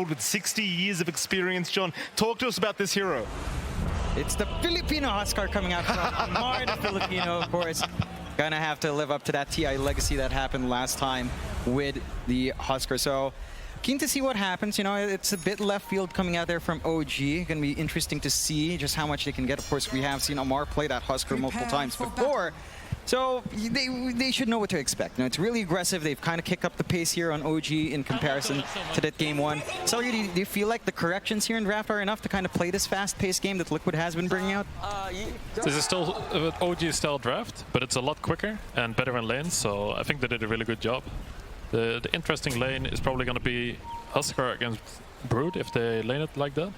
herald with 60 years of experience. John, talk to us about this hero. It's the Filipino Huskar coming out from Amar the Filipino, of course. Gonna have to live up to that TI legacy that happened last time with the Huskar. So keen to see what happens. You know, it's a bit left field coming out there from OG. Gonna be interesting to see just how much they can get. Of course, we have seen Amar play that Huskar multiple times before. So they should know what to expect. You know, it's really aggressive. They've kind of kicked up the pace here on OG in comparison to that game one. So do you feel like the corrections here in draft are enough to kind of play this fast-paced game that Liquid has been bringing out? This is still OG style draft, but it's a lot quicker and better in lanes. So I think they did a really good job. The interesting lane is probably going to be Huskar against Brood if they lane it like that.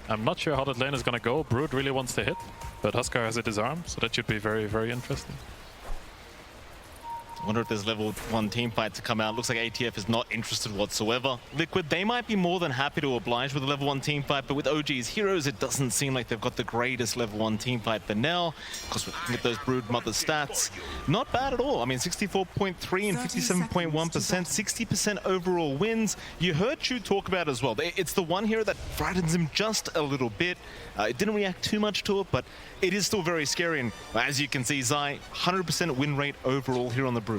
I'm not sure how that lane is going to go. Brood really wants to hit, but Huskar has a disarm, so that should be very, very interesting. I wonder if there's level 1 team fight to come out. Looks like ATF is not interested whatsoever. Liquid, they might be more than happy to oblige with a level 1 team fight, but with OG's heroes, it doesn't seem like they've got the greatest level 1 team fight for now. Of course, we can get those Brood Mother stats. Not bad at all. I mean, 64.3 and 57.1%, 60% overall wins. You heard Chu talk about it as well. It's the one hero that frightens him just a little bit. It didn't react too much to it, but it is still very scary. And as you can see, Zai, 100% win rate overall here on the Brood.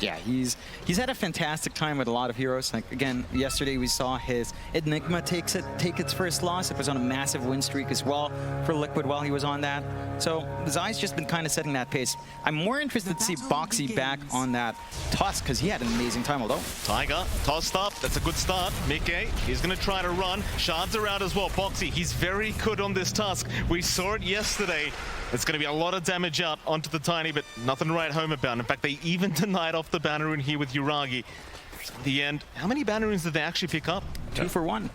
Yeah, he's had a fantastic time with a lot of heroes. Like again, yesterday we saw his Enigma take its first loss. It was on a massive win streak as well for Liquid while he was on that. So Zai's just been kind of setting that pace. I'm more interested to see Boxy back on that Tusk because he had an amazing time. Although Tiger tossed up, that's a good start. Mickey, he's going to try to run. Shards are out as well. Boxy, he's very good on this Tusk. We saw it yesterday. It's going to be a lot of damage out onto the Tiny, but nothing to write home about. In fact, they even denied off the banner rune here with Yuragi. At the end, how many banner runes did they actually pick up? 2 for 1.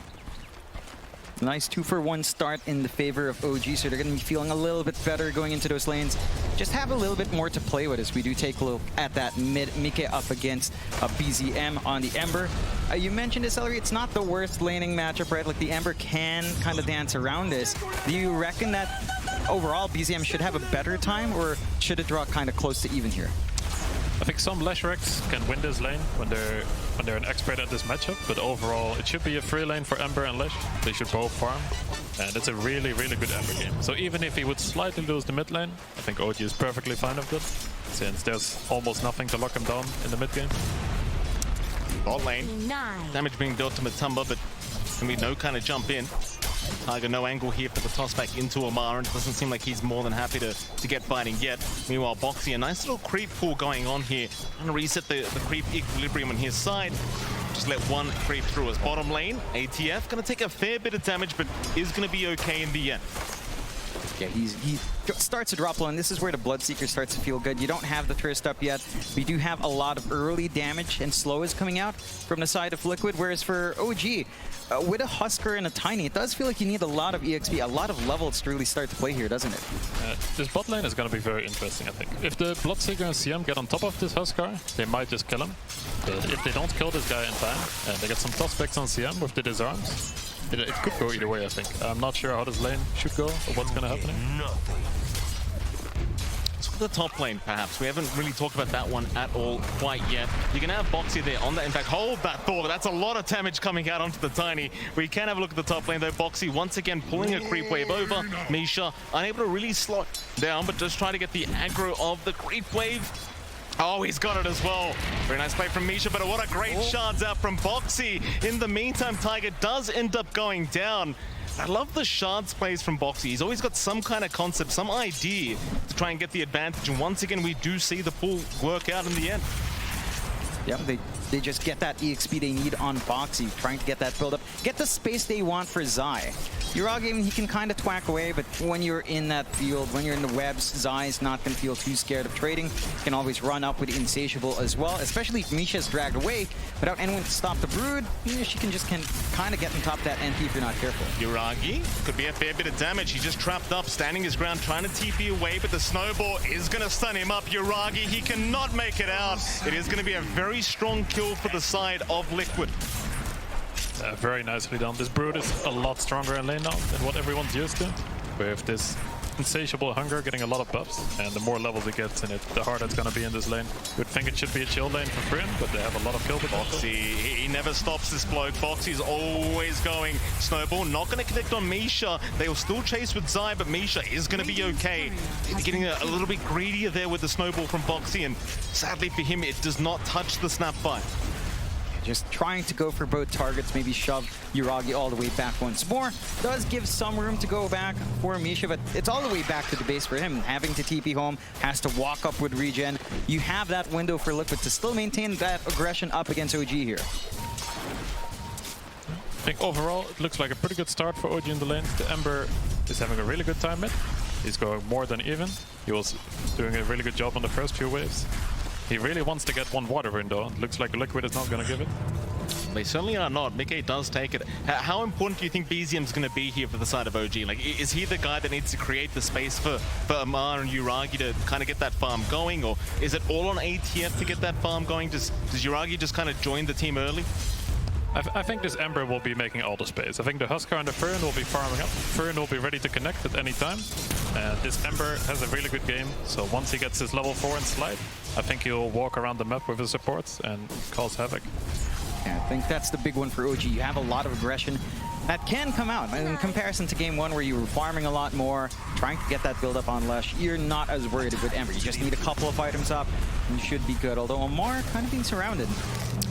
Nice 2 for 1 start in the favor of OG, so they're going to be feeling a little bit better going into those lanes. Just have a little bit more to play with as we do take a look at that mid Mike up against BZM on the Ember. You mentioned this, Ellery, it's not the worst laning matchup, right? Like the Ember can kind of dance around this. Do you reckon that overall BZM should have a better time, or should it draw kind of close to even here? I think some Leshrex can win this lane when they're an expert at this matchup, but overall it should be a free lane for Ember and Lesh. They should both farm, and it's a really, really good Ember game. So even if he would slightly lose the mid lane, I think OG is perfectly fine with it, since there's almost nothing to lock him down in the mid game. Bot lane, damage being dealt to Matumba, but can be no kind of jump in. Tiger, no angle here for the toss back into Amar, and it doesn't seem like he's more than happy to get fighting yet. Meanwhile, Boxy, a nice little creep pool going on here. Trying to reset the creep equilibrium on his side. Just let one creep through his bottom lane. ATF going to take a fair bit of damage, but is going to be okay in the end. Yeah, he starts to drop low, and this is where the Bloodseeker starts to feel good. You don't have the Thirst up yet. We do have a lot of early damage and slow is coming out from the side of Liquid, whereas for OG, with a Huskar and a Tiny, it does feel like you need a lot of EXP, a lot of levels to really start to play here, doesn't it? This bot lane is going to be very interesting, I think. If the Bloodseeker and CM get on top of this Huskar, they might just kill him. But if they don't kill this guy in time, and they get some tossbacks on CM with the disarms, it could go either way, I think. I'm not sure how this lane should go or what's going to happen. Let's look at the top lane, perhaps. We haven't really talked about that one at all quite yet. You're going to have Boxy there on that. In fact, hold that thought. That's a lot of damage coming out onto the Tiny. We can have a look at the top lane, though. Boxy once again pulling a creep wave over. Misha unable to really slot down, but just trying to get the aggro of the creep wave. Oh, he's got it as well. Very nice play from Misha, but what a great shards out from Boxy. In the meantime, Tiger does end up going down. I love the shards plays from Boxy. He's always got some kind of concept, some idea to try and get the advantage. And once again, we do see the pull work out in the end. Yep, they just get that EXP they need on Boxy, trying to get that build up, get the space they want for Zai. Yuragi, he can kind of twack away, but when you're in that field, when you're in the webs, Zai is not going to feel too scared of trading. You can always run up with Insatiable as well, especially if Misha's dragged away without anyone to stop the Brood. She can just kind of get on top of that NP if you're not careful. Yuragi could be a fair bit of damage. He's just trapped up, standing his ground, trying to TP away, but the snowball is going to stun him up. Yuragi, he cannot make it out. It is going to be a very strong kill for the side of Liquid. Very nicely done. This Brood is a lot stronger in lane now than what everyone's used to. With this insatiable hunger, getting a lot of buffs, and the more levels it gets in it, the harder it's going to be in this lane. You'd think it should be a chill lane for Friend, but they have a lot of kill potential. Boxy, he never stops this bloke. Boxy's always going. Snowball not going to connect on Misha. They will still chase with Zai, but Misha is going to be okay. Getting a little bit greedier there with the Snowball from Boxy, and sadly for him, it does not touch the snapbite. Just trying to go for both targets, maybe shove Yuragi all the way back once more. Does give some room to go back for Misha, but it's all the way back to the base for him. Having to TP home, has to walk up with regen. You have that window for Liquid to still maintain that aggression up against OG here. I think overall, it looks like a pretty good start for OG in the lanes. The Ember is having a really good time mid. He's going more than even. He was doing a really good job on the first few waves. He really wants to get one water window. Looks like Liquid is not going to give it. They certainly are not. Mickey does take it. How important do you think BZM's going to be here for the side of OG? Like, is he the guy that needs to create the space for Amar and Yuragi to kind of get that farm going? Or is it all on ATF to get that farm going? Does Yuragi just kind of join the team early? I think this Ember will be making all the space. I think the Huskar and the Fern will be farming up. Fern will be ready to connect at any time. And this Ember has a really good game. So once he gets his level 4 and slide, I think he'll walk around the map with his supports and cause havoc. Yeah, I think that's the big one for OG. You have a lot of aggression that can come out. In comparison to game 1 where you were farming a lot more, trying to get that build up on Lush, you're not as worried with Ember. You just need a couple of items up and you should be good. Although Amar kind of being surrounded.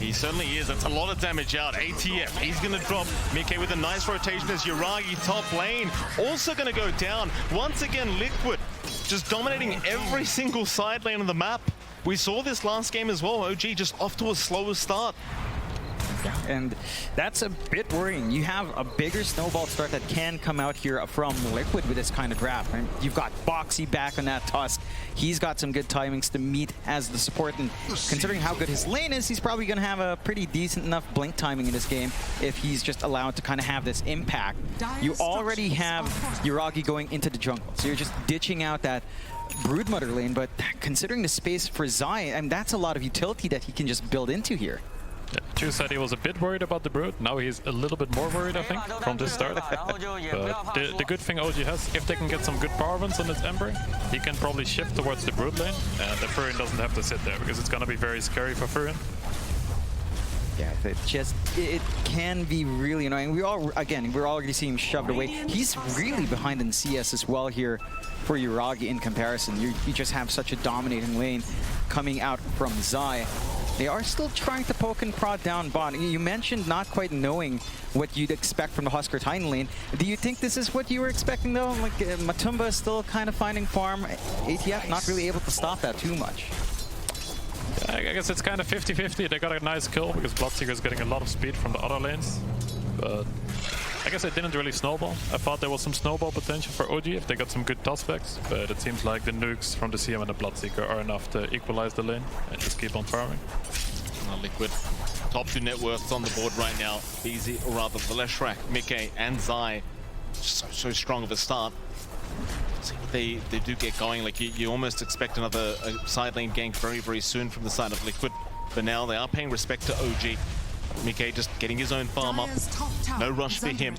He certainly is. That's a lot of damage out. ATF, he's going to drop. Mickey with a nice rotation as Yuragi top lane. Also going to go down. Once again, Liquid just dominating every single side lane of the map. We saw this last game as well. OG just off to a slower start. And that's a bit worrying. You have a bigger snowball start that can come out here from Liquid with this kind of draft. And you've got Boxy back on that Tusk. He's got some good timings to meet as the support. And considering how good his lane is, he's probably going to have a pretty decent enough blink timing in this game if he's just allowed to kind of have this impact. You already have Yuragi going into the jungle. So you're just ditching out that Broodmother lane. But considering the space for Zai, I mean, that's a lot of utility that he can just build into here. Yeah, Chu said he was a bit worried about the Brood. Now he's a little bit more worried, I think, from this start. But the good thing OG has, if they can get some good power runs on this Ember, he can probably shift towards the Brood lane, and the Furin doesn't have to sit there, because it's going to be very scary for Furin. Yeah, it can be really annoying. We're already seeing him shoved away. He's really behind in CS as well here for Yuragi in comparison. You just have such a dominating lane coming out from Zai. They are still trying to poke and prod down bot. You mentioned not quite knowing what you'd expect from the Huskar Titan lane. Do you think this is what you were expecting though? Like Matumba is still kind of finding farm. ATF not really able to stop that too much. I guess it's kind of 50-50. They got a nice kill because Bloodseeker is getting a lot of speed from the other lanes. But I guess it didn't really snowball. I thought there was some snowball potential for OG if they got some good toss backs, but it seems like the nukes from the CM and the Bloodseeker are enough to equalize the lane and just keep on farming. Liquid, top 2 net worths on the board right now. Easy, or rather, Veleshrak, Mickey, and Zai. So strong of a start. See what they do get going. Like you almost expect another side lane gank very, very soon from the side of Liquid. But now they are paying respect to OG. Mickey just getting his own farm up. No rush for him.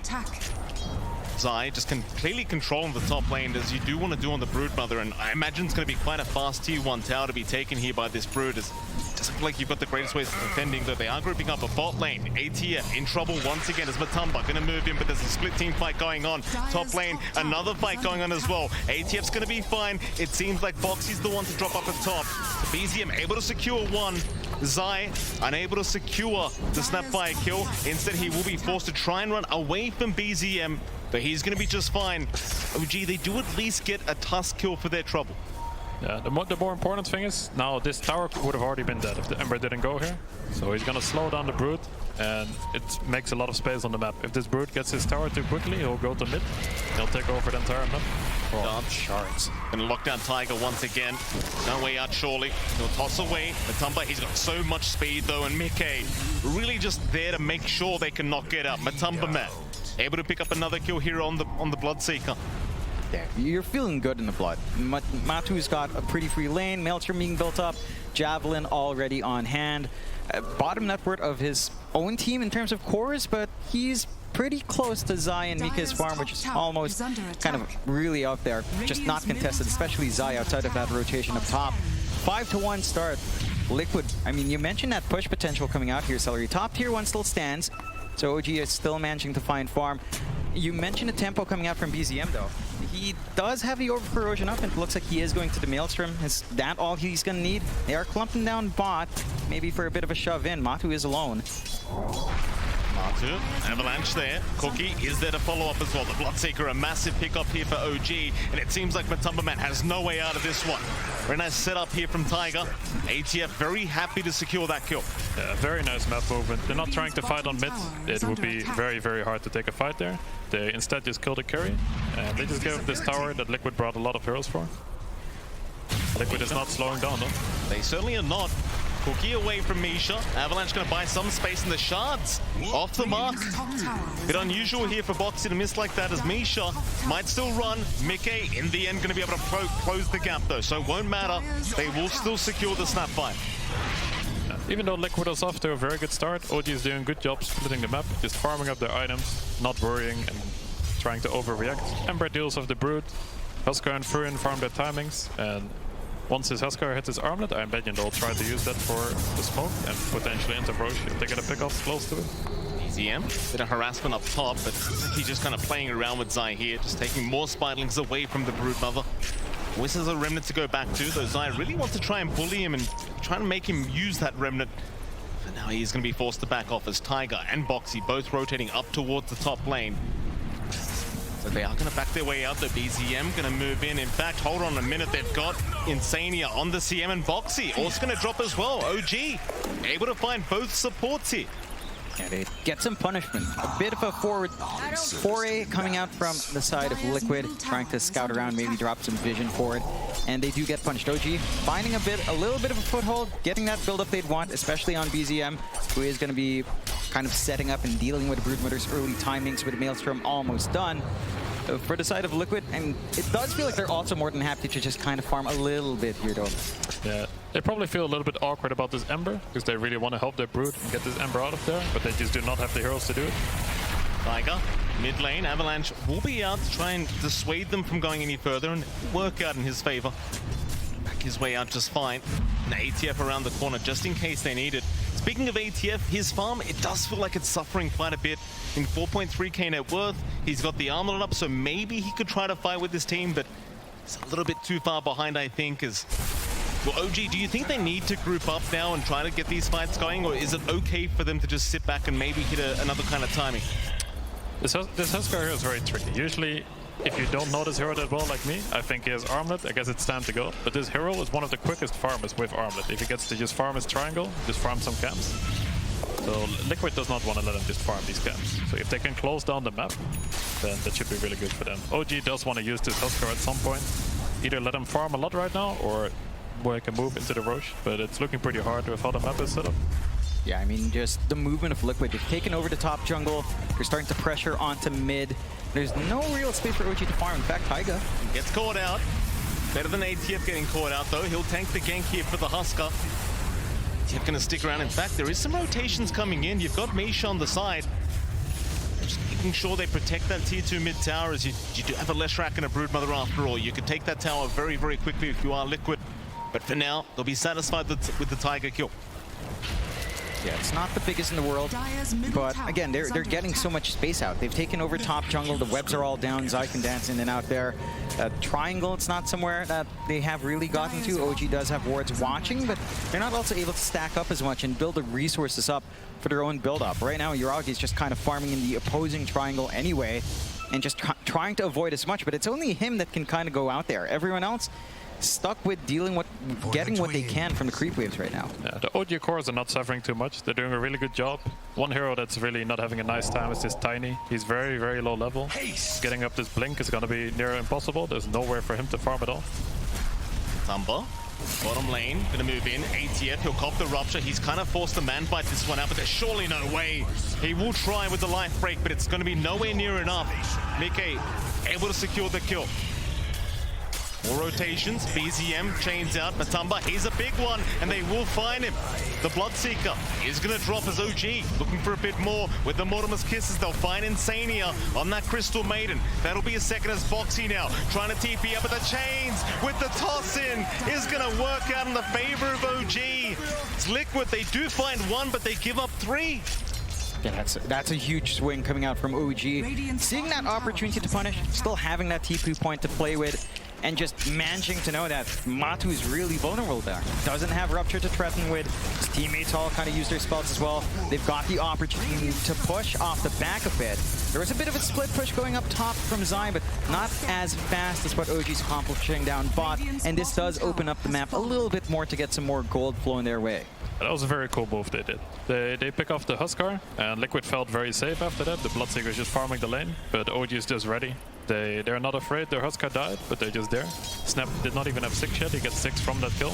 Zai just completely controlling the top lane, as you do want to do on the Broodmother, and I imagine it's going to be quite a fast tier 1 tower to be taken here by this Brood. It doesn't feel like you've got the greatest ways of defending, though they are grouping up a bot lane. ATF in trouble once again as Matumba going to move in, but there's a split team fight going on. Top lane, another fight going on as well. ATF's going to be fine. It seems like Boxy's the one to drop up at top. BZM able to secure 1. Zai unable to secure the snapfire kill. Instead, he will be forced to try and run away from BZM, but he's going to be just fine. OG, they do at least get a Tusk kill for their trouble. Yeah, the more important thing is, now this tower would have already been dead if the Ember didn't go here. So he's going to slow down the Brood, and it makes a lot of space on the map. If this Brood gets his tower too quickly, he'll go to mid. He'll take over the entire map. Dark shards. Gonna lock down Tiger once again. No way out, surely. He'll toss away. Matumba, he's got so much speed though, and Mickey really just there to make sure they can knock it up. Matumba Matt able to pick up another kill here on the Bloodseeker. Yeah, you're feeling good in the blood. Matu's got a pretty free lane. Maelstrom being built up. Javelin already on hand. Bottom net worth of his own team in terms of cores, but he's pretty close to Zai and Mika's farm, which is almost kind of really up there. Just not contested, especially Zai outside of that rotation up top. 5-1 start. Liquid, I mean, you mentioned that push potential coming out here, Celery. Top tier 1 still stands, so OG is still managing to find farm. You mentioned a tempo coming out from BZM, though. He does have the over corrosion up, and it looks like he is going to the Maelstrom. Is that all he's going to need? They are clumping down bot, maybe for a bit of a shove in. Matu is alone. Matu, Avalanche there. Cookie is there to follow up as well. The Bloodseeker, a massive pickup here for OG, and it seems like Matumbaman has no way out of this one. Very nice setup here from Tiger. ATF very happy to secure that kill. Yeah, very nice map movement. They're not trying to fight on mid. It would be very, very hard to take a fight there. They instead just killed a carry, and they just gave up this tower that Liquid brought a lot of heroes for. Liquid is not slowing down, though. They certainly are not. Cookie away from Misha. Avalanche going to buy some space in the shards. Off the mark. Bit unusual here for Boxy to miss like that, as Misha might still run. Mickey, in the end, going to be able to close the gap, though. So it won't matter. They will still secure the snap fight. Even though Liquid is off to a very good start, OG is doing a good job splitting the map, just farming up their items, not worrying and trying to overreact. Ember deals with the Brood. Huskar and Furion farm their timings, and once his Huskar hits his armlet, I imagine they'll try to use that for the smoke and potentially into Roche if they get a pickup close to it. BZM, bit of harassment up top, but he's just kind of playing around with Zai here, just taking more Spiderlings away from the Broodmother. Always has a Remnant to go back to, though Zai really wants to try and bully him and try to make him use that Remnant. But now he's going to be forced to back off as Tiger and Boxy both rotating up towards the top lane. So they are going to back their way out. The BZM going to move in. In fact, hold on a minute. They've got Insania on the CM, and Boxy also going to drop as well. OG able to find both supports here. And it gets some punishment. A bit of a forward foray coming out from the side of Liquid, trying to scout around, maybe drop some vision for it. And they do get punished. OG finding a little bit of a foothold, getting that build-up they'd want, especially on BZM, who is going to be kind of setting up and dealing with Broodmother's early timings with Maelstrom almost done. For the side of Liquid, and it does feel like they're also more than happy to just kind of farm a little bit here, though. Yeah, they probably feel a little bit awkward about this Ember, because they really want to help their Brood and get this Ember out of there, but they just do not have the heroes to do it. Tiger, mid lane, Avalanche will be out to try and dissuade them from going any further and work out in his favor. Back his way out just fine. An ATF around the corner just in case they need it. Speaking of ATF, his farm, it does feel like it's suffering quite a bit. In 4.3k net worth, he's got the armor up, so maybe he could try to fight with his team, but it's a little bit too far behind, I think. Well, OG, do you think they need to group up now and try to get these fights going, or is it okay for them to just sit back and maybe hit another kind of timing? This Huskar hero is very tricky. Usually, if you don't know this hero that well, like me, I think he has armlet, I guess it's time to go. But this hero is one of the quickest farmers with armlet. If he gets to just farm his triangle, just farm some camps. So Liquid does not want to let him just farm these camps. So if they can close down the map, then that should be really good for them. OG does want to use this Huskar at some point. Either let him farm a lot right now, or make a move into the Roche. But it's looking pretty hard with how the map is set up. Yeah, I mean, just the movement of Liquid. They've taken over the top jungle. They're starting to pressure onto mid. There's no real space for OG to farm. In fact, Taiga gets caught out. Better than ATF getting caught out, though. He'll tank the gank here for the Huskar. ATF going to stick around. In fact, there is some rotations coming in. You've got Misha on the side. Just making sure they protect that tier 2 mid tower, as you do have a Leshrac and a Broodmother after all. You could take that tower very, very quickly if you are Liquid. But for now, they'll be satisfied with the Tiger kill. Yeah, it's not the biggest in the world, but again, they're getting so much space out. They've taken over top jungle, the webs are all down, Zai can dance in and out there. Triangle, it's not somewhere that they have really gotten to. OG does have wards watching, but they're not also able to stack up as much and build the resources up for their own build-up. Right now, Uragi is just kind of farming in the opposing triangle anyway, and just trying to avoid as much, but it's only him that can kind of go out there. Everyone else stuck with getting what they can from the creep waves right now. Yeah, the OG cores are not suffering too much. They're doing a really good job. One hero that's really not having a nice time is this Tiny. He's very, very low level. Getting up this blink is going to be near impossible. There's nowhere for him to farm at all. Tumba, bottom lane, gonna move in. ATF, he'll cop the rupture. He's kind of forced to man-fight this one out, but there's surely no way. He will try with the life break, but it's gonna be nowhere near enough. Mickey able to secure the kill. More rotations, BZM chains out, Matumba, he's a big one, and they will find him. The Bloodseeker is gonna drop as OG, looking for a bit more with the Mortimer's Kisses. They'll find Insania on that Crystal Maiden. That'll be a second as Boxy now, trying to TP up at the chains with the toss in, is gonna work out in the favor of OG. It's Liquid, they do find one, but they give up 3. Yeah, that's a huge swing coming out from OG. Seeing that opportunity to punish, still having that TP point to play with, and just managing to know that Matu is really vulnerable there. Doesn't have Rupture to threaten with. His teammates all kind of use their spells as well. They've got the opportunity to push off the back of it. There was a bit of a split push going up top from Zai, but not as fast as what OG's accomplishing down bot. And this does open up the map a little bit more to get some more gold flowing their way. That was a very cool move they did. They pick off the Huskar, and Liquid felt very safe after that. The Bloodseeker is just farming the lane, but OG is just ready. They're not afraid. Their Huskar died, but they're just there. Snap did not even have 6 yet. He gets 6 from that kill.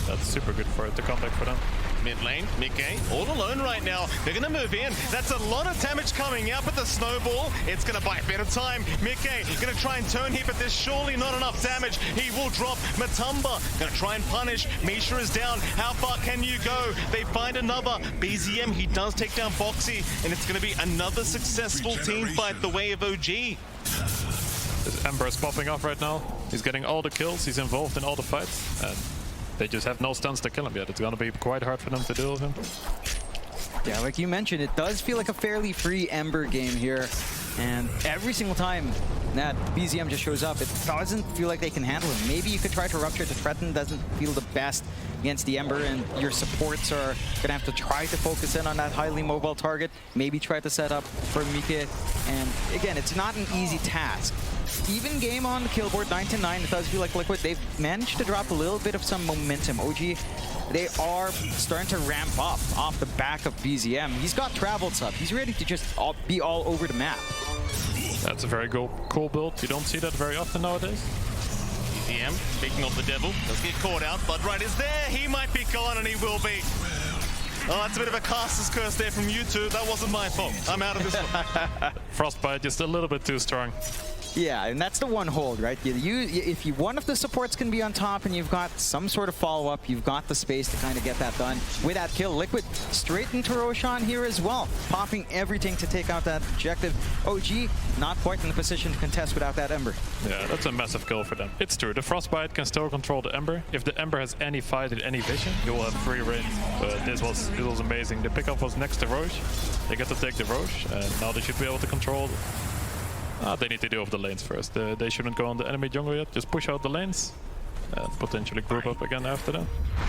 That's super good for it to come back for them. Mid lane, Mickey, all alone right now. They're gonna move in. That's a lot of damage coming out, but the snowball, it's gonna buy a bit of time. Mickey gonna try and turn here, but there's surely not enough damage. He will drop. Matumba gonna try and punish. Misha is down. How far can you go? They find another. BZM, he does take down Boxy, and it's gonna be another successful team fight the way of OG. This Ember is popping off right now. He's getting all the kills. He's involved in all the fights, and they just have no stuns to kill him yet. It's gonna be quite hard for them to deal with him. Yeah, like you mentioned, it does feel like a fairly free Ember game here. And every single time that BZM just shows up, it doesn't feel like they can handle him. Maybe you could try to Rupture to threaten, doesn't feel the best against the Ember, and your supports are gonna have to try to focus in on that highly mobile target. Maybe try to set up for Mike. And again, it's not an easy task. Even game on the kill board, 9-9, it does feel like Liquid, they've managed to drop a little bit of some momentum. OG, they are starting to ramp up off the back of BZM. He's got travel sub. He's ready to just be all over the map. That's a very cool build. You don't see that very often nowadays. BZM, speaking of the devil, does get caught out. Bloodright is there. He might be gone, and he will be. Oh, that's a bit of a caster's curse there from you two. That wasn't my fault. I'm out of this one. Frostbite just a little bit too strong. Yeah, and that's the one hold, right? If one of the supports can be on top and you've got some sort of follow-up, you've got the space to kind of get that done. With that kill, Liquid straight into Roshan here as well, popping everything to take out that objective. OG not quite in the position to contest without that Ember. Yeah, that's a massive kill for them. It's true, the Frostbite can still control the Ember. If the Ember has any fight and any vision, you will have free reign. But this was amazing. The pickup was next to Roche. They get to take the Roche, and now they should be able to control. They need to deal with the lanes first. They shouldn't go on the enemy jungle yet. Just push out the lanes and potentially group up again after that.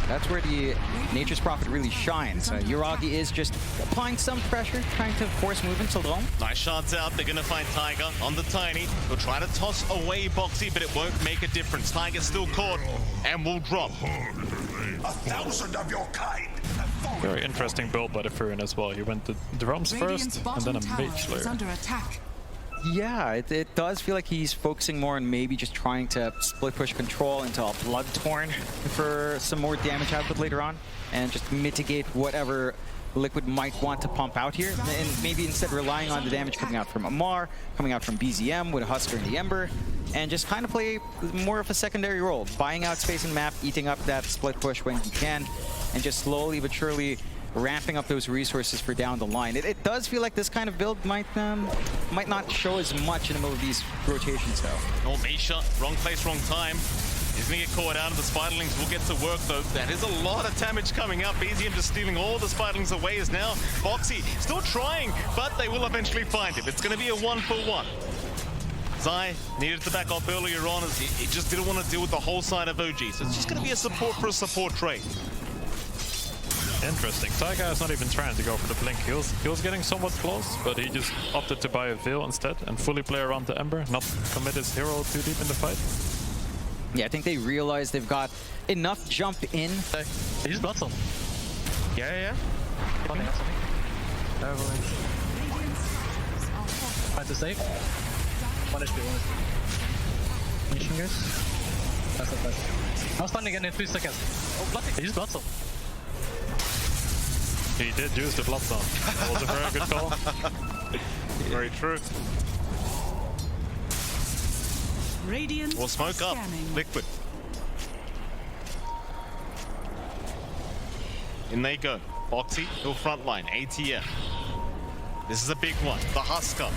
That's where the Nature's Prophet really shines. Yuragi is just applying some pressure, trying to force movement to Drom. Nice shots out. They're going to find Tiger on the Tiny. He'll try to toss away Boxy, but it won't make a difference. Tiger's still caught and will drop. 1,000 of your kind. Very interesting build by the Furion as well. He went the drums first and then a Mage Slayer. Under attack. Yeah, it does feel like he's focusing more on maybe just trying to split push control into a Bloodtorn for some more damage output later on, and just mitigate whatever Liquid might want to pump out here, and maybe instead relying on the damage coming out from Amar, coming out from BZM with a Huskar and the Ember, and just kind of play more of a secondary role, buying out space in map, eating up that split push when he can, and just slowly but surely ramping up those resources for down the line. It does feel like this kind of build might not show as much in the middle of these rotations, though. Oh, Misha, wrong place, wrong time. He's going to get caught out, and the Spiderlings will get to work, though. That is a lot of damage coming up. BZM just stealing all the Spiderlings away is now Boxy still trying, but they will eventually find him. It's going to be a 1-for-1. Zai needed to back off earlier on as he just didn't want to deal with the whole side of OG. So it's just going to be a support for a support trade. Interesting. Taiga is not even trying to go for the blink. He was getting somewhat close, but he just opted to buy a Veil instead and fully play around the Ember, not commit his hero too deep in the fight. Yeah, I think they realize they've got enough jump in. They just blood some. Yeah. Fight to save. 1 HP, 1 HP. Finishing guys. Fast. I'll stun again in 3 seconds. Oh, blood. They just blood some. He did use the Bloodstone. That was a very good call. Very true. Radiant We'll smoke up. scanning. Liquid. In they go. Boxy, he'll frontline. ATF. This is a big one. The Husker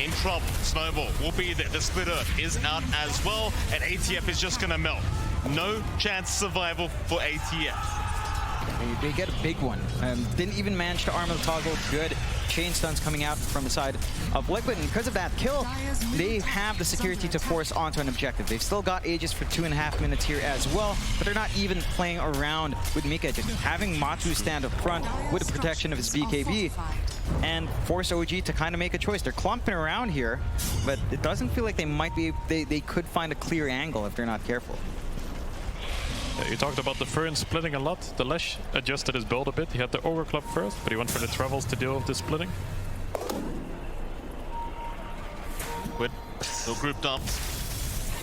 in trouble. Snowball will be there. The Split Earth is out as well, and ATF is just gonna melt. No chance of survival for ATF. They get a big one. Didn't even manage to armor the toggle. Good chain stuns coming out from the side of Liquid. And because of that kill, they have the security to force onto an objective. They've still got Aegis for 2.5 minutes here as well, but they're not even playing around with Mika. Just having Matu stand up front with the protection of his BKB and force OG to kind of make a choice. They're clumping around here, but it doesn't feel like they might be, they could find a clear angle if they're not careful. You talked about the Fern splitting a lot. The Lesh adjusted his build a bit. He had the overclock first, but he went for the travels to deal with the splitting. Liquid, still grouped up.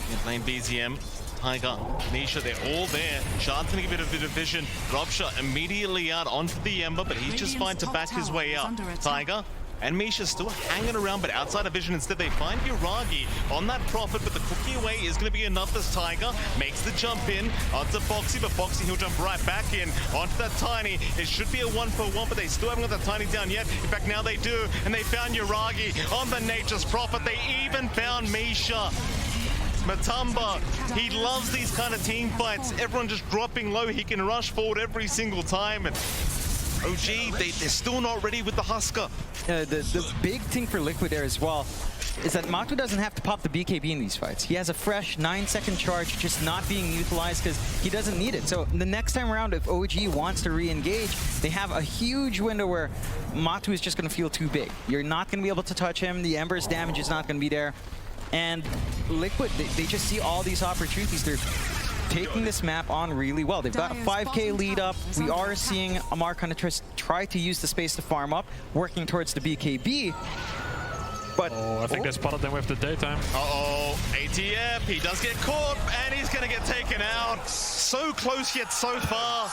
Mid lane BZM, Tiger, Nisha, they're all there. Shard's gonna give it a bit of vision. Dropshot immediately out onto the Ember, but he's just fine to back his way out. Tiger and Misha's still hanging around, but outside of vision. Instead, they find Yuragi on that Prophet, but the cookie away is going to be enough as Tiger makes the jump in onto Boxy, but Boxy, he'll jump right back in onto that Tiny. It should be a 1-for-1, but they still haven't got that Tiny down yet. In fact, now they do, and they found Yuragi on the Nature's Prophet. They even found Misha. Matumba, he loves these kind of team fights. Everyone just dropping low. He can rush forward every single time, and OG, they're still not ready with the Husker. The big thing for Liquid there as well is that Matu doesn't have to pop the BKB in these fights. He has a fresh 9-second charge just not being utilized because he doesn't need it. So the next time around, if OG wants to re-engage, they have a huge window where Matu is just going to feel too big. You're not going to be able to touch him. The Ember's damage is not going to be there. And Liquid, they just see all these opportunities. They're taking this map on really well. They've got a 5k lead up. We are seeing Amar kind of try to use the space to farm up, working towards the BKB. But I think they spotted them with the daytime. Uh-oh, ATF, he does get caught, and he's gonna get taken out. So close yet so far.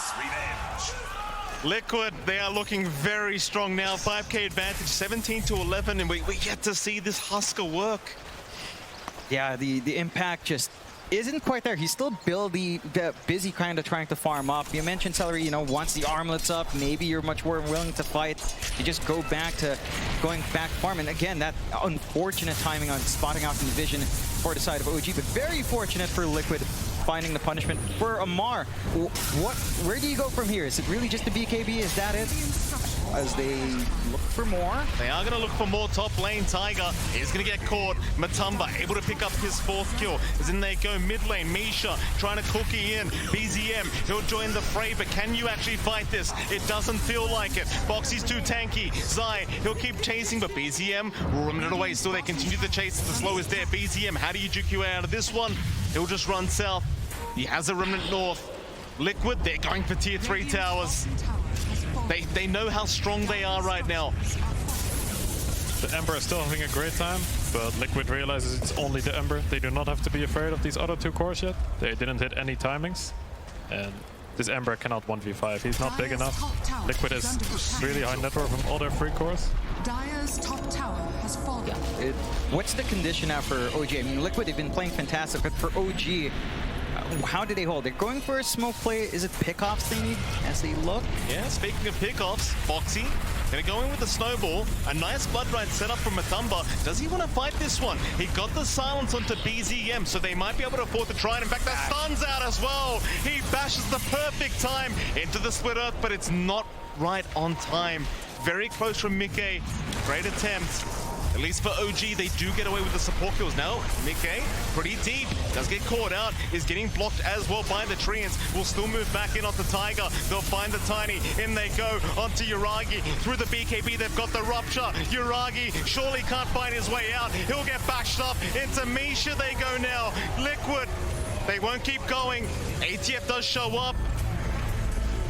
Liquid, they are looking very strong now. 5k advantage, 17-11, and we yet to see this Husker work. Yeah, the impact just isn't quite there. He's still busy kind of trying to farm up. You mentioned Celery, you know, once the armlet's up, maybe you're much more willing to fight. You just go back to going back farm. And again, that unfortunate timing on spotting out in the vision for the side of OG, but very fortunate for Liquid finding the punishment. For Amar, where do you go from here? Is it really just the BKB? Is that it? As they look for more. They are going to look for more top lane. Tiger is going to get caught. Matumba able to pick up his 4th kill. As in they go mid lane. Misha trying to cookie in. BZM, he'll join the fray, but can you actually fight this? It doesn't feel like it. Boxy's too tanky. Zai, he'll keep chasing, but BZM will run it away. Still, they continue the chase. The slow is there. BZM, how do you juke your way out of this one? He'll just run south. He has a remnant north. Liquid, they're going for tier 3 towers. They know how strong they are right now. The Ember is still having a great time, but Liquid realizes it's only the Ember. They do not have to be afraid of these other 2 cores yet. They didn't hit any timings, and this Ember cannot 1v5. He's not big enough. Liquid is really high net worth from all their 3 cores. Dire's top tower has fallen. What's the condition now for OG? I mean, Liquid, they've been playing fantastic, but for OG, how do they hold? They're going for a smoke play. Is it pickoffs they need as they look? Yeah, speaking of pickoffs, Boxy gonna go in with the snowball. A nice blood ride set up from Matumba. Does he want to fight this one? He got the silence onto BZM, so they might be able to afford to try it. In fact, that stun's out as well. He bashes the perfect time into the Split Earth, but it's not right on time. Very close from Mickey. Great attempt. At least for OG, they do get away with the support kills. Now, Mickey, pretty deep, does get caught out, is getting blocked as well by the Treants. Will still move back in onto Tiger. They'll find the Tiny. In they go onto Yuragi. Through the BKB, they've got the Rupture. Yuragi surely can't find his way out. He'll get bashed up. Into Misha they go now. Liquid, they won't keep going. ATF does show up.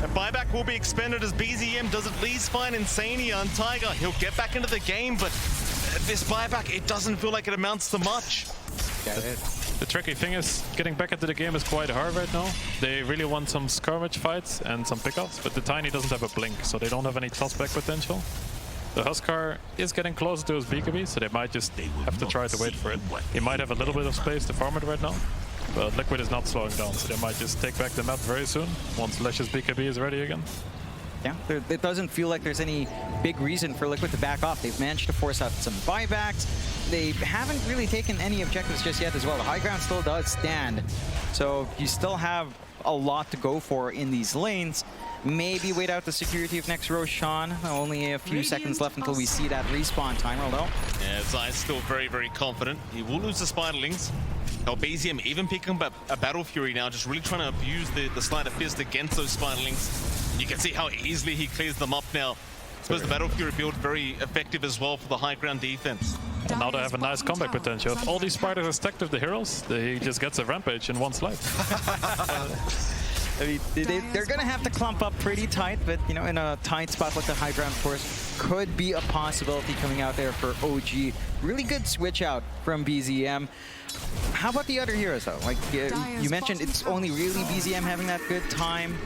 A buyback will be expended as BZM does at least find Insania on Tiger. He'll get back into the game, but this buyback, it doesn't feel like it amounts to much. The tricky thing is, getting back into the game is quite hard right now. They really want some skirmish fights and some pickups, but the Tiny doesn't have a blink, so they don't have any tossback potential. The Huskar is getting closer to his BKB, so they might just have to try to wait for it. He might have a little bit of space to farm it right now, but Liquid is not slowing down, so they might just take back the map very soon once Lesh's BKB is ready again. Yeah, it doesn't feel like there's any big reason for Liquid to back off. They've managed to force out some buybacks. They haven't really taken any objectives just yet as well. The high ground still does stand. So you still have a lot to go for in these lanes. Maybe wait out the security of next Roshan. Only a few seconds left until we see that respawn timer, though. Yeah, Zai's still very, very confident. He will lose the Spiderlings. Now, BZM even picking up a Battle Fury now, just really trying to abuse the Sleight of Fist against those Spiderlings. You can see how easily he clears them up now. I suppose the Battle Fury build very effective as well for the high ground defense. And now they have a nice comeback potential. If all these spiders are stacked with the heroes, he just gets a rampage in one slide. I mean, they're going to have to clump up pretty tight, but, you know, in a tight spot like the high ground force could be a possibility coming out there for OG. Really good switch out from BZM. How about the other heroes, though? Like, you mentioned it's only really BZM having that good time.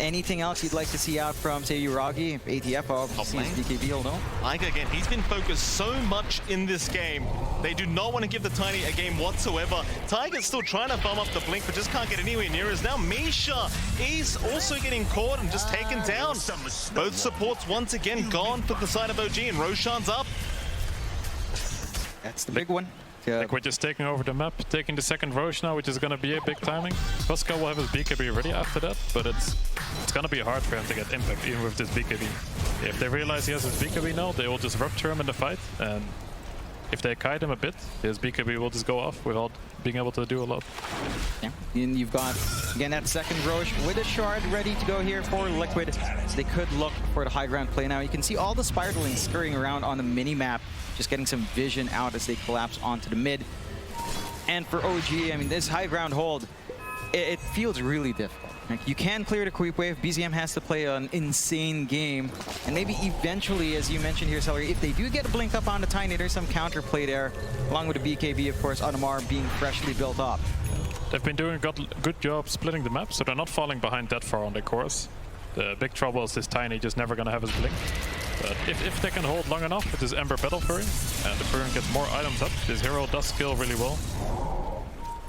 Anything else you'd like to see out from, say, Uragi? ATF obviously is BKB, you'll know. Like, again, he's been focused so much in this game. They do not want to give the Tiny a game whatsoever. Tiger's still trying to farm up the Blink, but just can't get anywhere near us. Now Misha is also getting caught and just taken down. Both supports once again gone for the side of OG, and Roshan's up. That's the big one. Like we're just taking over the map, taking the second Roche now, which is going to be a big timing. Huskar will have his BKB ready after that, but it's going to be hard for him to get impact even with this BKB. If they realize he has his BKB now, they will just rupture him in the fight, and if they kite him a bit, his BKB will just go off without being able to do a lot. Yeah, and you've got, again, that second Roche with a shard ready to go here for Liquid. So they could look for the high ground play now. You can see all the Spiderlings scurrying around on the mini-map, just getting some vision out as they collapse onto the mid. And for OG, I mean, this high ground hold, it feels really difficult. Like, you can clear the creep wave. BZM has to play an insane game. And maybe eventually, as you mentioned here, Celery, if they do get a blink up on the Tiny, there's some counterplay there, along with the BKB, of course, Audemars being freshly built up. They've been doing a good job splitting the map, so they're not falling behind that far on their course. The big trouble is this Tiny just never going to have his blink. But if they can hold long enough with this Ember Battle Fury, and the Fury gets more items up, this hero does skill really well.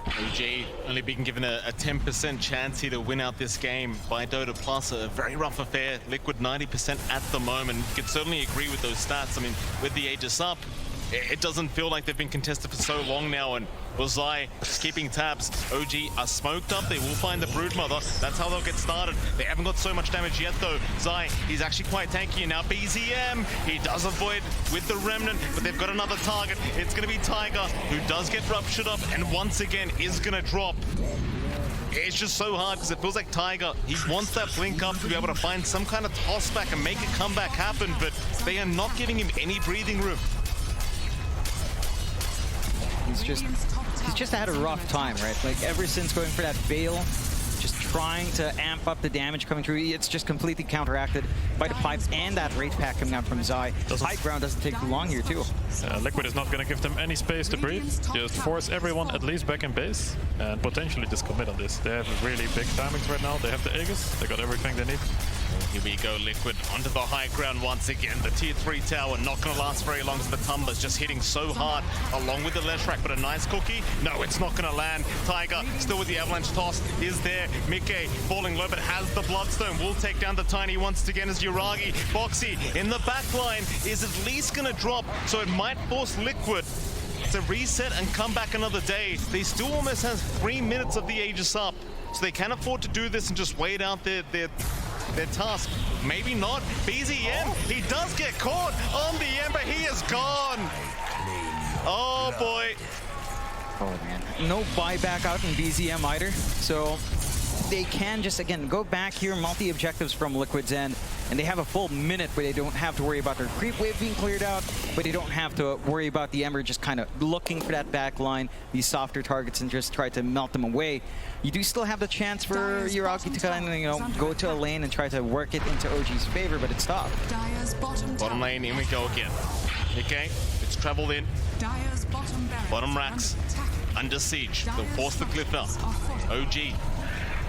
OG only being given a 10% chance here to win out this game by Dota Plus. A very rough affair. Liquid 90% at the moment. You can certainly agree with those stats. I mean, with the Aegis up, it doesn't feel like they've been contested for so long now, and Zai just keeping tabs. OG are smoked up. They will find the Broodmother. That's how they'll get started. They haven't got so much damage yet, though. Zai, he's actually quite tanky. And now BZM, he does avoid with the Remnant, but they've got another target. It's going to be Tiger, who does get ruptured up, and once again is going to drop. It's just so hard because it feels like Tiger, he wants that blink up to be able to find some kind of toss back and make a comeback happen, but they are not giving him any breathing room. He's just had a rough time, right? Like, ever since going for that Veil, just trying to amp up the damage coming through, it's just completely counteracted by the pipes and that Wraith Pack coming out from Zai. High ground doesn't take too long here, too. Liquid is not going to give them any space to breathe. Just force everyone at least back in base, and potentially just commit on this. They have really big timings right now. They have the Aegis. They got everything they need. Here we go, Liquid onto the high ground once again. The tier 3 tower not going to last very long as the Tumblr's just hitting so hard along with the Leshrac, but a nice cookie. No, it's not going to land. Tiger still with the avalanche toss is there. Mickey falling low but has the Bloodstone. Will take down the Tiny once again as Uragi. Boxy in the back line is at least going to drop, so it might force Liquid to reset and come back another day. They still almost have 3 minutes of the Aegis up, so they can afford to do this and just wait out their task. Maybe not. BZM, he does get caught on the Ember. He is gone. Oh boy. Oh man. No buyback out in BZM either. So they can just, again, go back here, multi-objectives from Liquid's end, and they have a full minute where they don't have to worry about their creep wave being cleared out, but they don't have to worry about the Ember just kind of looking for that back line, these softer targets, and just try to melt them away. You do still have the chance for Uragi to kind of, you know, go to a lane and try to work it into OG's favor, but it's tough. Bottom lane, in we go again. Okay, it's traveled in. Bottom racks under siege. They'll force the cliff up. OG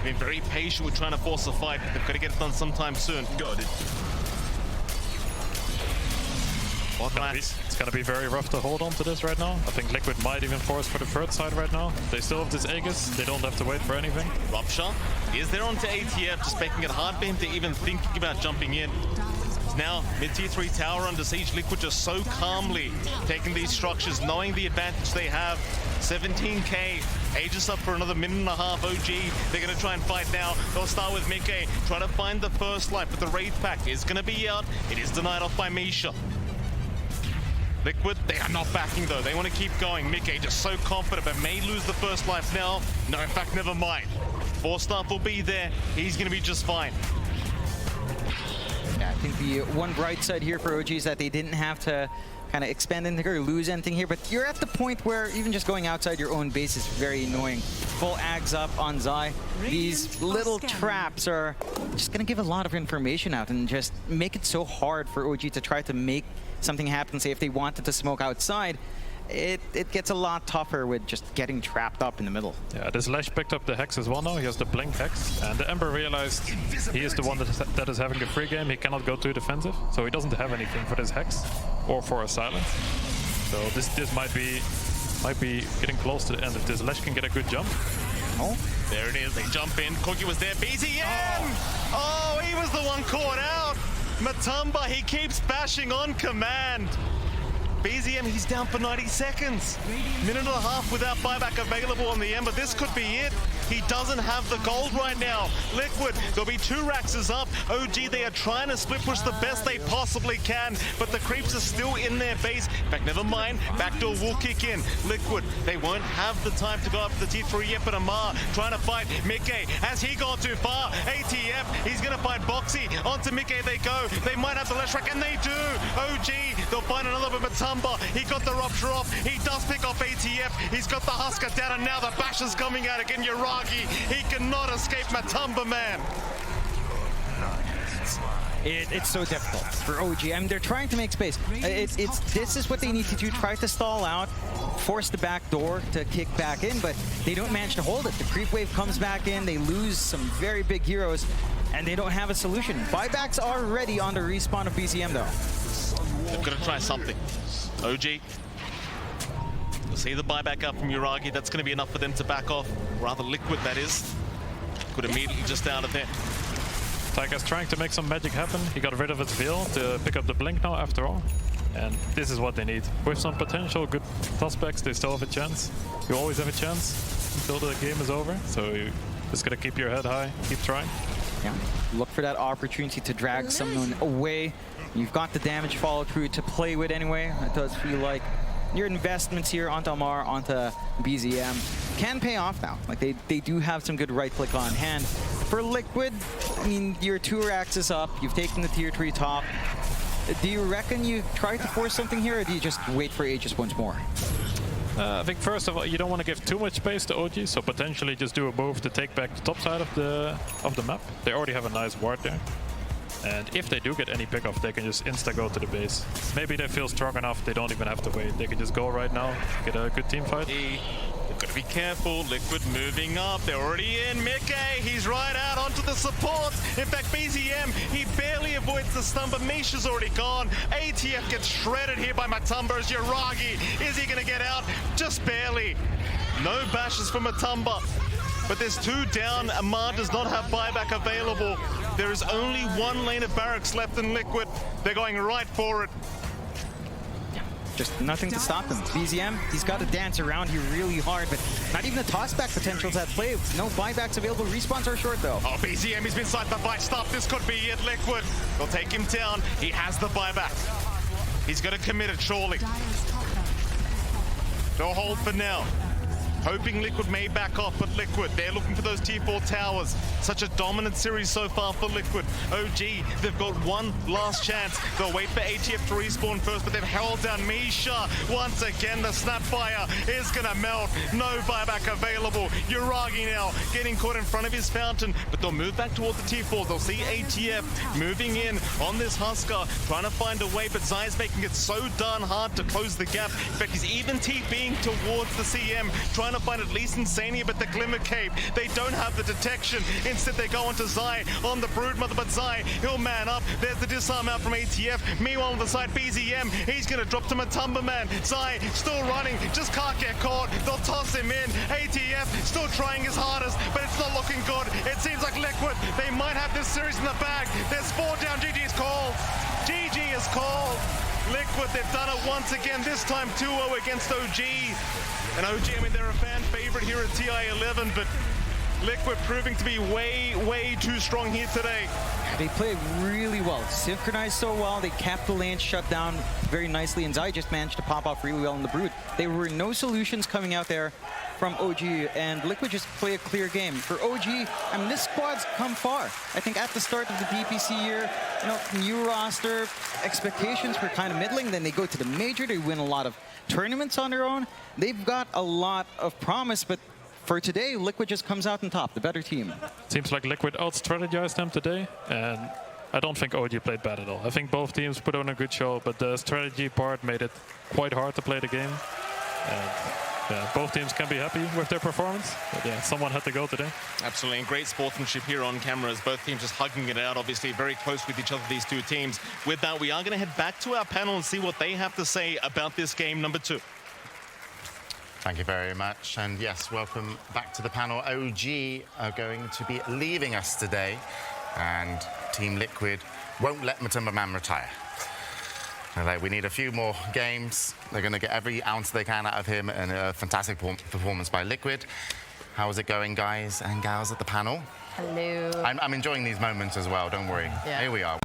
been very patient with trying to force a fight. They've got to get it done sometime soon. Got it. It's gonna be very rough to hold on to this right now. I think Liquid might even force for the third side right now. They still have this Aegis. They don't have to wait for anything. Rupture is there onto ATF, just making it hard for him to even thinking about jumping in. Now, mid-tier 3 tower under siege. Liquid just so calmly taking these structures, knowing the advantage they have. 17k, Aegis up for another minute and a half. OG, they're going to try and fight now. They'll start with Mickey, try to find the first life, but the Wraith Pack is going to be out. It is denied off by Misha. Liquid, they are not backing though. They want to keep going. Mickey just so confident, but may lose the first life now. No, in fact, never mind. 4-staff will be there. He's going to be just fine. Yeah, I think the one bright side here for OG is that they didn't have to kind of expand anything or lose anything here, but you're at the point where even just going outside your own base is very annoying. Full Ags up on Zai. These little traps are just going to give a lot of information out and just make it so hard for OG to try to make something happen. Say if they wanted to smoke outside, it gets a lot tougher with just getting trapped up in the middle. Yeah, this Lash picked up the Hex as well now. He has the Blink Hex. And the Ember realized he is the one that is having a free game. He cannot go too defensive. So he doesn't have anything for this Hex or for a Silence. So this might be getting close to the end if this Lash can get a good jump. Oh, there it is. They jump in. Cookie was there. BZM! Oh, he was the one caught out. Matumba, he keeps bashing on command. BZM, he's down for 90 seconds. Minute and a half without buyback available on the Ember. This could be it. He doesn't have the gold right now. Liquid, there'll be 2 Raxes up. OG, they are trying to split push the best they possibly can, but the creeps are still in their base. In fact, never mind. Backdoor will kick in. Liquid, they won't have the time to go up to the tier 3 yet, but Amar trying to fight Mickey. Has he gone too far? ATF, he's going to fight Boxy. Onto Mickey they go. They might have the Lash Rack, and they do. OG, they'll find another with Matumba. He got the Rupture off. He does pick off ATF. He's got the Husker down, and now the Bash is coming out again. Uragi, he cannot escape Matumba, man. It's so difficult for OG. I mean, they're trying to make space. This is what they need to do. Try to stall out, force the back door to kick back in, but they don't manage to hold it. The creep wave comes back in. They lose some very big heroes, and they don't have a solution. Buybacks are ready on the respawn of BZM, though. They've got to try something. OG. We'll see the buyback up from Uragi. That's going to be enough for them to back off. Rather Liquid, that is. Could immediately just out of there. Tyga's trying to make some magic happen. He got rid of his veil to pick up the Blink now after all. And this is what they need. With some potential good prospects, they still have a chance. You always have a chance until the game is over. So you just gotta keep your head high, keep trying. Yeah, look for that opportunity to drag someone away. You've got the damage follow through to play with anyway. It does feel like your investments here onto Amar, onto BZM can pay off now. Like they do have some good right click on hand. For Liquid, I mean, your 2 racks is up. You've taken the tier 3 top. Do you reckon you try to force something here, or do you just wait for Aegis once more? I think first of all, you don't want to give too much space to OG, so potentially just do a move to take back the top side of the map. They already have a nice ward there. And if they do get any pickoff, they can just insta-go to the base. Maybe they feel strong enough, they don't even have to wait. They can just go right now, get a good team fight. They've got to be careful. Liquid moving up. They're already in. Mickey, he's right out onto the support. In fact, BZM, he barely avoids the stun, but Misha's already gone. ATF gets shredded here by Matumba as Uragi. Is he going to get out? Just barely. No bashes for Matumba. But there's 2 down. Amar does not have buyback available. There is only 1 lane of barracks left in Liquid. They're going right for it. Just nothing to stop them. BZM, he's got to dance around here really hard, but not even the tossback potential's at play. No buybacks available. Respawns are short, though. Oh, BZM, he's been side by fight. Stop. This could be it. Liquid. They'll take him down. He has the buyback. He's going to commit it, surely. They'll hold for now. Hoping Liquid may back off, but Liquid, they're looking for those tier 4 towers. Such a dominant series so far for Liquid. OG, they've got one last chance. They'll wait for ATF to respawn first, but they've held down Misha. Once again, the Snapfire is gonna melt. No buyback available. Uragi now getting caught in front of his fountain, but they'll move back towards the tier 4. They'll see ATF moving in on this Husker, trying to find a way, but Zai's making it so darn hard to close the gap. In fact, he's even TPing towards the CM, trying trying to find at least Insania, but the Glimmer Cape, they don't have the detection. Instead, they go onto Zai on the Broodmother, but Zai, he'll man up. There's the disarm out from ATF. Meanwhile, on the side, BZM, he's going to drop to Matumba Man. Zai still running, just can't get caught. They'll toss him in. ATF still trying his hardest, but it's not looking good. It seems like Liquid, they might have this series in the bag. There's 4 down. GG's called. GG is called. Liquid, they've done it once again, this time 2-0 against OG. And OG, I mean, they're a fan favorite here at TI11, but Liquid proving to be way too strong here today. They played really well, synchronized so well. They kept the lane shut down very nicely, and Zai just managed to pop off really well in the Brood. There were no solutions coming out there from OG, and Liquid just play a clear game. For OG, I mean, this squad's come far. I think at the start of the DPC year, you know, new roster, expectations were kind of middling. Then they go to the major, they win a lot of tournaments on their own. They've got a lot of promise, but for today, Liquid just comes out on top, the better team. Seems like Liquid out-strategized them today, and I don't think OG played bad at all. I think both teams put on a good show, but the strategy part made it quite hard to play the game. And yeah, both teams can be happy with their performance, but yeah, someone had to go today. Absolutely, and great sportsmanship here on cameras. Both teams just hugging it out, obviously very close with each other, these two teams. With that, we are going to head back to our panel and see what they have to say about this game number 2. Thank you very much. And yes, welcome back to the panel. OG are going to be leaving us today, and Team Liquid won't let Matumba Man retire. They're like, we need a few more games. They're going to get every ounce they can out of him, and a fantastic performance by Liquid. How is it going, guys and gals at the panel? Hello. I'm enjoying these moments as well, don't worry. Yeah. Here we are.